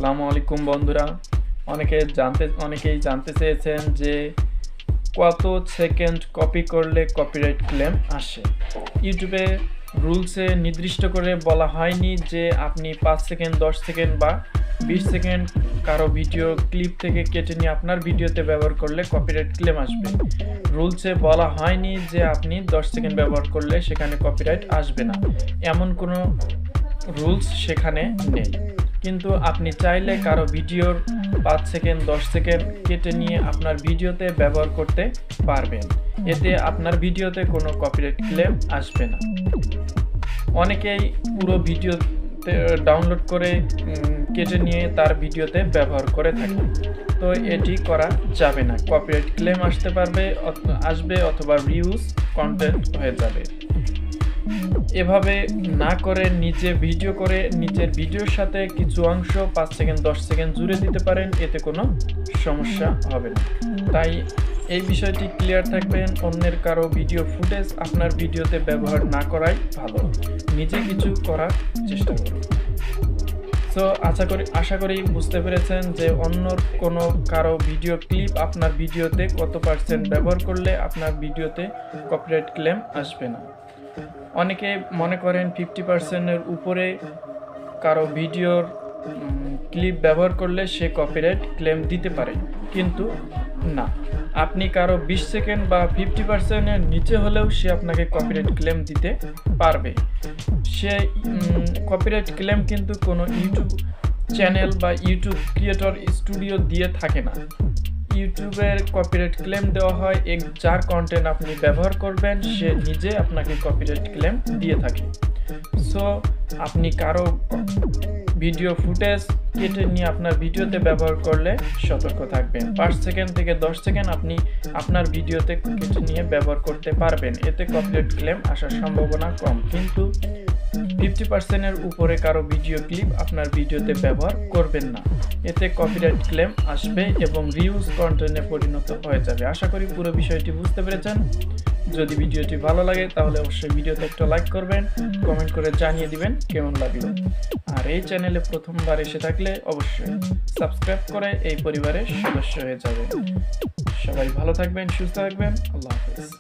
আসসালামু আলাইকুম বন্ধুরা। অনেকেই জানতে চেয়েছেন যে কত সেকেন্ড কপি করলে কপিরাইট ক্লেম আসে। ইউটিউবে রুলসে নির্দিষ্ট করে বলা হয়নি যে আপনি 5 সেকেন্ড, 10 সেকেন্ড বা 20 সেকেন্ড কারো ভিডিও ক্লিপ থেকে কেটে নিয়ে আপনার ভিডিওতে ব্যবহার করলে কপিরাইট ক্লেম আসবে। রুলসে বলা হয়নি যে আপনি 10 সেকেন্ড ব্যবহার করলে সেখানে কপিরাইট আসবে না, এমন কোনো রুলস সেখানে নেই। কিন্তু আপনি চাইলে কারো ভিডিওর 5 সেকেন্ড, 10 সেকেন্ড কেটে নিয়ে আপনার ভিডিওতে ব্যবহার করতে পারবেন। এতে আপনার ভিডিওতে কোনো কপিরাইট ক্লেম আসবে না। অনেকেই পুরো ভিডিওতে ডাউনলোড করে কেটে নিয়ে তার ভিডিওতে ব্যবহার করে থাকে, তো এটি করা যাবে না। কপিরাইট ক্লেম আসবে অথবা রিউজ কন্টেন্ট হয়ে যাবে। এভাবে না করে নিজের ভিডিওর সাথে কিছু অংশ 5 সেকেন্ড, 10 সেকেন্ড জুড়ে দিতে পারেন, এতে কোনো সমস্যা হবে না। তাই এই বিষয়টি ক্লিয়ার থাকবেন। অন্যের কারো ভিডিও ফুটেজ আপনার ভিডিওতে ব্যবহার না করাই ভালো, নিজে কিছু করার চেষ্টা করুন। সো আশা করি বুঝতে পেরেছেন যে কারো ভিডিও ক্লিপ আপনার ভিডিওতে কত পার্সেন্ট ব্যবহার করলে আপনার ভিডিওতে কপিরাইট ক্লেম আসবে না। অনেকে মনে করেন 50%-এর উপরে কারো ভিডিওর ক্লিপ ব্যবহার করলে সে কপিরাইট ক্লেম দিতে পারে, কিন্তু না। আপনি কারো 20 সেকেন্ড বা 50%-এর নিচে হলেও সে আপনাকে কপিরাইট ক্লেম দিতে পারবে। সে কপিরাইট ক্লেম কিন্তু কোনো ইউটিউব চ্যানেল বা ইউটিউব ক্রিয়েটর স্টুডিও দিয়ে থাকে না। ইউটিউবের কপিরাইট ক্লেম দেওয়া হয় যার কন্টেন্ট আপনি ব্যবহার করবেন সে নিজে আপনাকে কপিরাইট ক্লেম দিয়ে থাকে। সো আপনি কারো ভিডিও ফুটেজ কেটে নিয়ে আপনার ভিডিওতে ব্যবহার করলে সতর্ক থাকবেন। 5 সেকেন্ড থেকে 10 সেকেন্ড আপনি আপনার ভিডিওতে কেটে নিয়ে ব্যবহার করতে পারবেন, এতে কপিরাইট ক্লেম আসার সম্ভাবনা কম। কিন্তু 50%-এর উপরে কারো ভিডিও ক্লিপ আপনার ভিডিওতে ব্যবহার করবেন না, এতে কপিরাইট ক্লেম আসবে এবং রিউজ কন্টেন্টে পরিণত হয়ে যাবে। আশা করি পুরো বিষয়টি বুঝতে পেরেছেন। যদি ভিডিওটি ভালো লাগে তাহলে অবশ্যই ভিডিওতে একটা লাইক করবেন, কমেন্ট করে জানিয়ে দিবেন কেমন লাগলো। আর এই চ্যানেলে প্রথমবার এসে থাকলে অবশ্যই সাবস্ক্রাইব করে এই পরিবারের সদস্য হয়ে যাবেন। সবাই ভালো থাকবেন, সুস্থ থাকবেন। আল্লাহ হাফেজ।